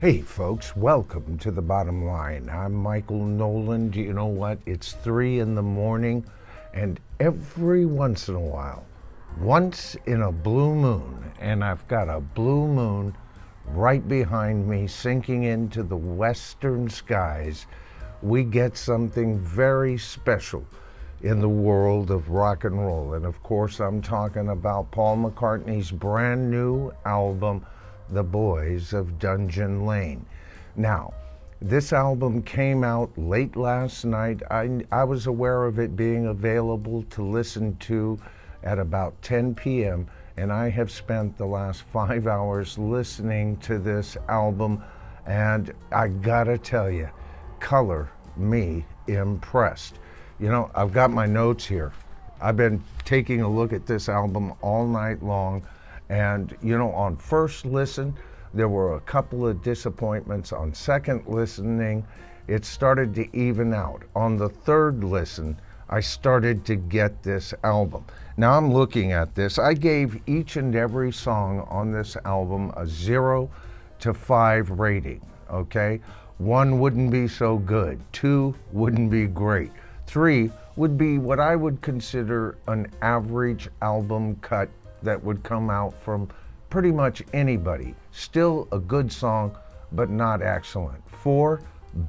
Hey folks, welcome to The Bottom Line. I'm Michael Noland. You know what? It's 3 in the morning, and every once in a while, once in a blue moon, and I've got a blue moon right behind me sinking into the western skies, we get something very special in the world of rock and roll. And of course, I'm talking about Paul McCartney's brand new album, The Boys of Dungeon Lane. Now, this album came out late last night. I was aware of it being available to listen to at about 10 p.m., and I have spent the last 5 hours listening to this album, and I gotta tell you, color me impressed. You know, I've got my notes here. I've been taking a look at this album all night long. And, you know, on first listen, there were a couple of disappointments. On second listening, it started to even out. On the third listen, I started to get this album. Now I'm looking at this. I gave each and every song on this album a 0 to 5 rating, okay? 1 wouldn't be so good. 2 wouldn't be great. 3 would be what I would consider an average album cut that would come out from pretty much anybody. Still a good song, but not excellent. 4,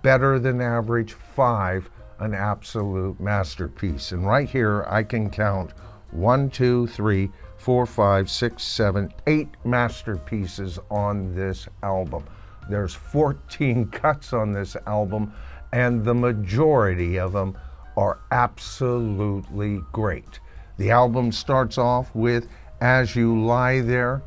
better than average. 5, an absolute masterpiece. And right here, I can count 1, 2, 3, 4, 5, 6, 7, 8 masterpieces on this album. There's 14 cuts on this album, and the majority of them are absolutely great. The album starts off with As You Lie There,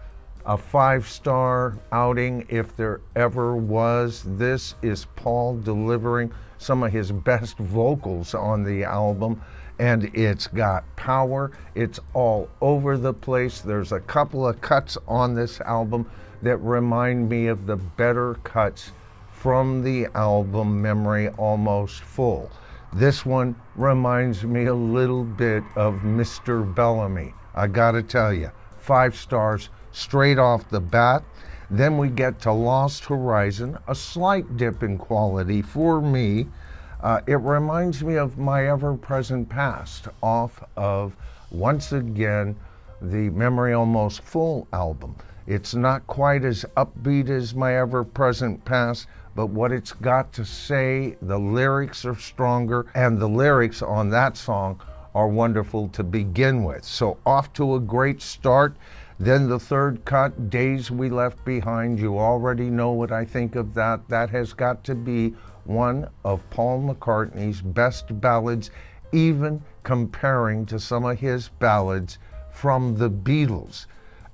a 5-star outing if there ever was. This is Paul delivering some of his best vocals on the album, and it's got power. It's all over the place. There's a couple of cuts on this album that remind me of the better cuts from the album Memory Almost Full. This one reminds me a little bit of Mr. Bellamy. I gotta tell you, 5 stars straight off the bat. Then we get to Lost Horizon, a slight dip in quality for me. It reminds me of My Ever-Present Past off of, once again, the Memory Almost Full album. It's not quite as upbeat as My Ever-Present Past, but what it's got to say, the lyrics are stronger, and the lyrics on that song are wonderful to begin with. So off to a great start. Then the third cut, Days We Left Behind. You already know what I think of that. That has got to be one of Paul McCartney's best ballads, even comparing to some of his ballads from the Beatles.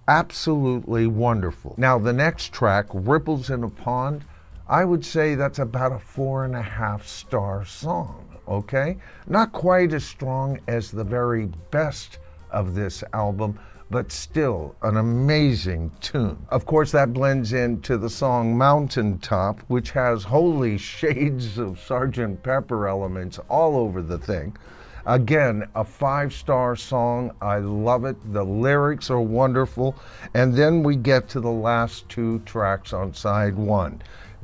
Absolutely wonderful. Now the next track, Ripples in a Pond, I would say that's about a 4.5-star song. Okay? Not quite as strong as the very best of this album, but still an amazing tune. Of course, that blends into the song Mountaintop, which has holy shades of Sgt. Pepper elements all over the thing. Again, a 5-star song. I love it. The lyrics are wonderful. And then we get to the last 2 tracks on side 1.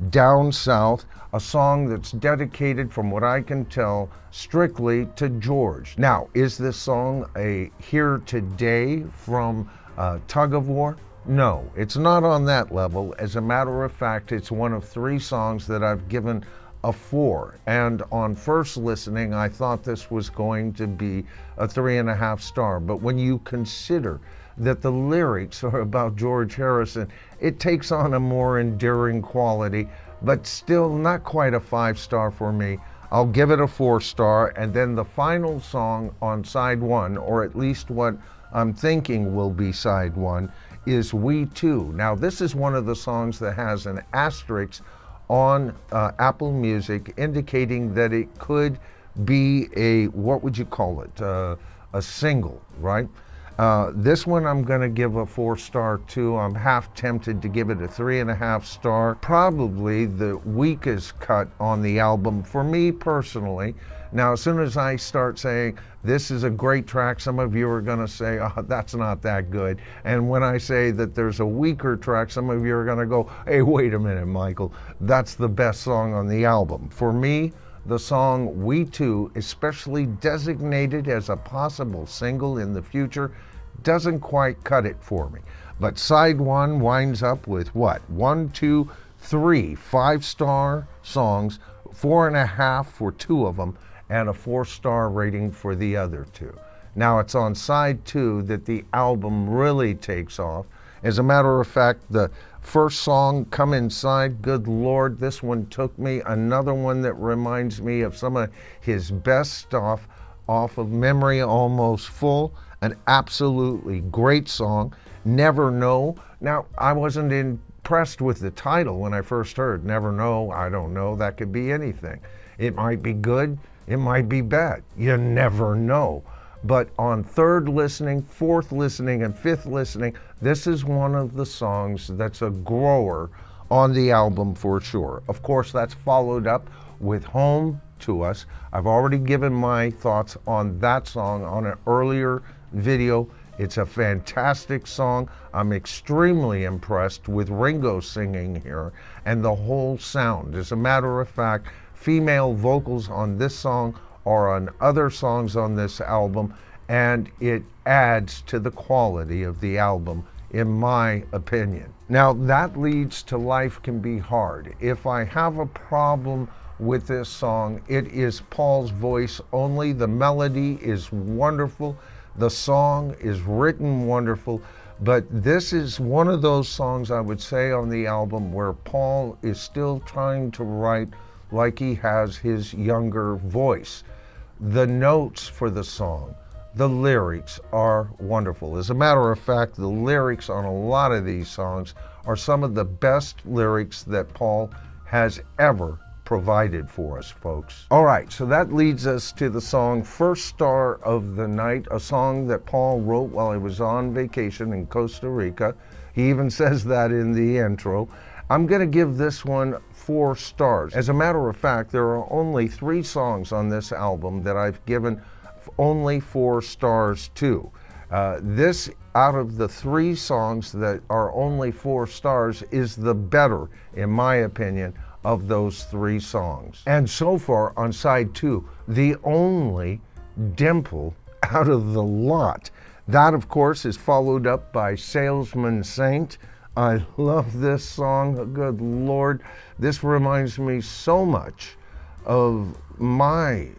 Down South, a song that's dedicated, from what I can tell, strictly to George. Now, is this song a Here Today from Tug of War? No, it's not on that level. As a matter of fact, it's one of 3 songs that I've given a 4. And on first listening, I thought this was going to be a 3.5 star. But when you consider that the lyrics are about George Harrison, it takes on a more endearing quality, but still not quite a 5-star for me. I'll give it a 4-star. And then the final song on side 1, or at least what I'm thinking will be side 1, is We Too. Now this is one of the songs that has an asterisk on Apple Music indicating that it could be a, what would you call it, a single, right? This one I'm going to give a 4-star too. I'm half tempted to give it a 3.5-star. Probably the weakest cut on the album for me personally. Now, as soon as I start saying this is a great track, some of you are going to say, oh, that's not that good. And when I say that there's a weaker track, some of you are going to go, hey, wait a minute, Michael, that's the best song on the album. For me, the song We Two, especially designated as a possible single in the future, doesn't quite cut it for me. But side one winds up with what? 1, 2, 3 5-star songs, 4.5 for 2 of them, and a 4-star rating for the other 2. Now it's on side 2 that the album really takes off. As a matter of fact, the first song, Come Inside, good Lord, this one took me. Another one that reminds me of some of his best stuff off of Memory Almost Full, an absolutely great song. Never Know. Now, I wasn't impressed with the title when I first heard Never Know, I don't know, that could be anything. It might be good, it might be bad. You never know. But on 3rd listening, 4th listening, and 5th listening, this is one of the songs that's a grower on the album for sure. Of course, that's followed up with Home to Us. I've already given my thoughts on that song on an earlier video. It's a fantastic song. I'm extremely impressed with Ringo singing here and the whole sound. As a matter of fact, female vocals on this song are on other songs on this album, and it adds to the quality of the album, in my opinion. Now, that leads to Life Can Be Hard. If I have a problem with this song, it is Paul's voice only. The melody is wonderful. The song is written wonderful. But this is one of those songs I would say on the album where Paul is still trying to write like he has his younger voice. The notes for the song, the lyrics are wonderful. As a matter of fact, the lyrics on a lot of these songs are some of the best lyrics that Paul has ever provided for us, folks. All right, so that leads us to the song First Star of the Night, a song that Paul wrote while he was on vacation in Costa Rica. He even says that in the intro. I'm going to give this one 4 stars. As a matter of fact, there are only 3 songs on this album that I've given only 4 stars to. This, out of the 3 songs that are only 4 stars, is the better, in my opinion, of those 3 songs. And so far on side 2, the only dimple out of the lot. That, of course, is followed up by Salesman Saint. I love this song, good Lord. This reminds me so much of my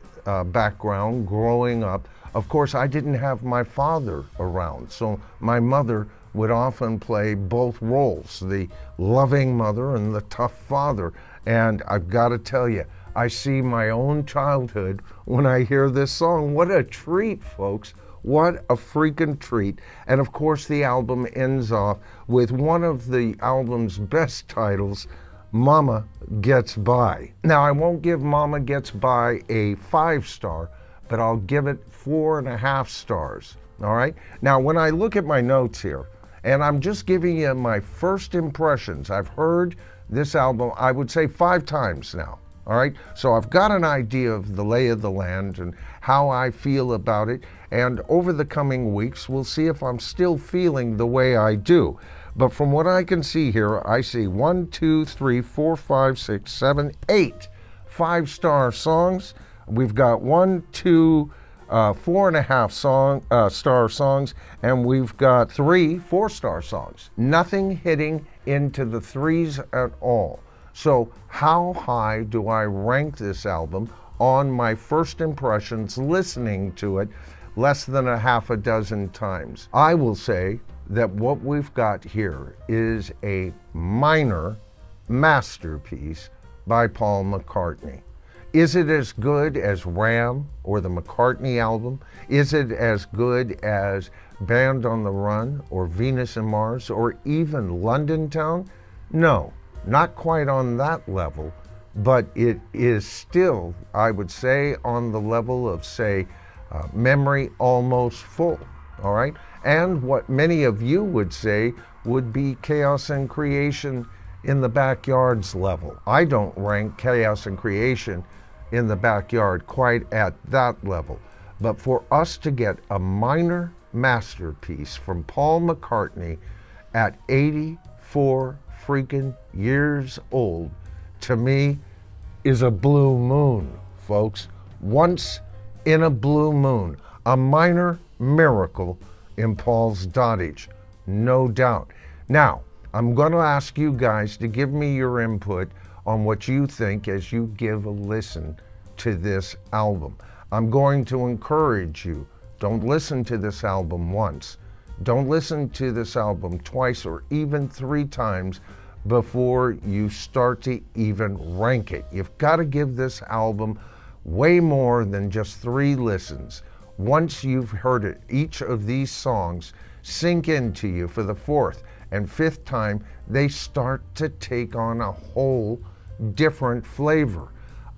background growing up. Of course, I didn't have my father around, so my mother would often play both roles, the loving mother and the tough father. And I've got to tell you, I see my own childhood when I hear this song. What a treat, folks. What a freaking treat. And of course, the album ends off with one of the album's best titles, Mama Gets By. Now, I won't give Mama Gets By a 5-star, but I'll give it 4.5 stars. All right? Now, when I look at my notes here, and I'm just giving you my first impressions, I've heard this album, I would say 5 times now. All right, so I've got an idea of the lay of the land and how I feel about it, and over the coming weeks, we'll see if I'm still feeling the way I do. But from what I can see here, I see 1, 2, 3, 4, 5, 6, 7, 8 5-star songs. We've got 1, 2, 4.5 star songs, and we've got 3 4-star songs. Nothing hitting into the 3s at all. So how high do I rank this album on my first impressions listening to it less than a half a dozen times? I will say that what we've got here is a minor masterpiece by Paul McCartney. Is it as good as Ram or the McCartney album? Is it as good as Band on the Run or Venus and Mars or even London Town? No. Not quite on that level, but it is still, I would say, on the level of, say, Memory Almost Full, all right? and what many of you would say would be Chaos and Creation in the Backyard's level. I don't rank Chaos and Creation in the Backyard quite at that level. But for us to get a minor masterpiece from Paul McCartney at 84 freaking years old, to me, is a blue moon, folks. Once in a blue moon, a minor miracle in Paul's dotage, no doubt. Now, I'm going to ask you guys to give me your input on what you think as you give a listen to this album. I'm going to encourage you, don't listen to this album once. Don't listen to this album twice or even 3 times before you start to even rank it. You've got to give this album way more than just 3 listens. Once you've heard it, each of these songs sink into you for the 4th and 5th time, they start to take on a whole different flavor.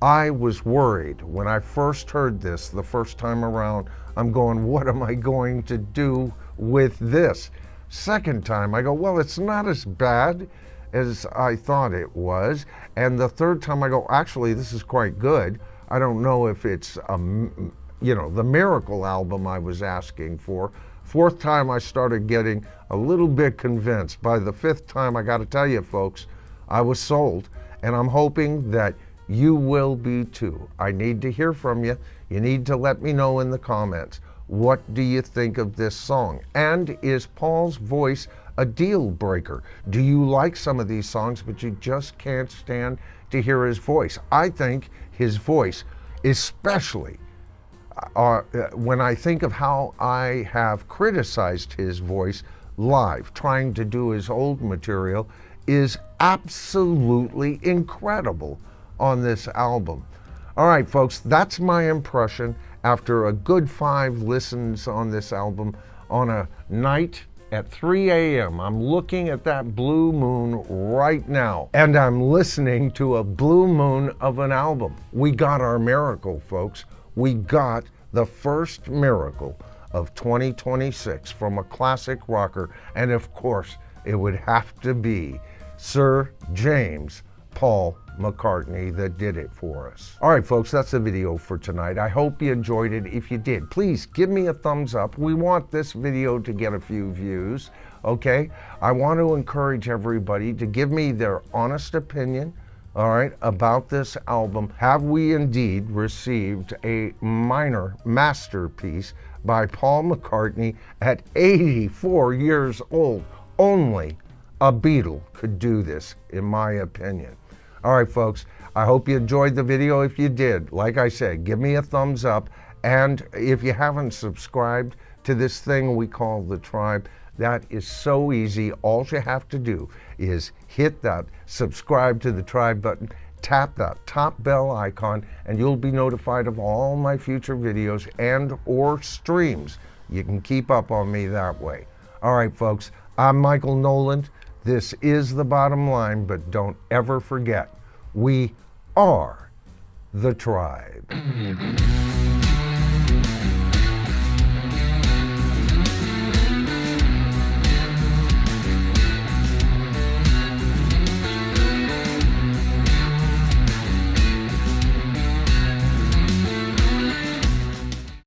I was worried when I first heard this the first time around. I'm going, what am I going to do with this? Second time, I go, well, it's not as bad as I thought it was. And the third time, I go, actually, this is quite good. I don't know if it's, the miracle album I was asking for. 4th time, I started getting a little bit convinced. By the 5th time, I got to tell you, folks, I was sold. And I'm hoping that you will be too. I need to hear from you. You need to let me know in the comments. What do you think of this song? And is Paul's voice a deal breaker? Do you like some of these songs, but you just can't stand to hear his voice? I think his voice, especially when I think of how I have criticized his voice live, trying to do his old material, is absolutely incredible on this album. All right, folks, that's my impression after a good 5 listens on this album on a night at 3 a.m. I'm looking at that blue moon right now, and I'm listening to a blue moon of an album. We got our miracle, folks. We got the first miracle of 2026 from a classic rocker, and of course, it would have to be Sir James Paul McCartney that did it for us. All right, folks, that's the video for tonight. I hope you enjoyed it. If you did, please give me a thumbs up. We want this video to get a few views, okay? I want to encourage everybody to give me their honest opinion, all right, about this album. Have we indeed received a minor masterpiece by Paul McCartney at 84 years old? Only a Beatle could do this, in my opinion. All right, folks, I hope you enjoyed the video. If you did, like I said, give me a thumbs up. And if you haven't subscribed to this thing we call the Tribe, that is so easy. All you have to do is hit that subscribe to the Tribe button, tap that top bell icon, and you'll be notified of all my future videos and or streams. You can keep up on me that way. All right, folks, I'm Michael Noland. This is The Bottom Line, but don't ever forget, we are the Tribe.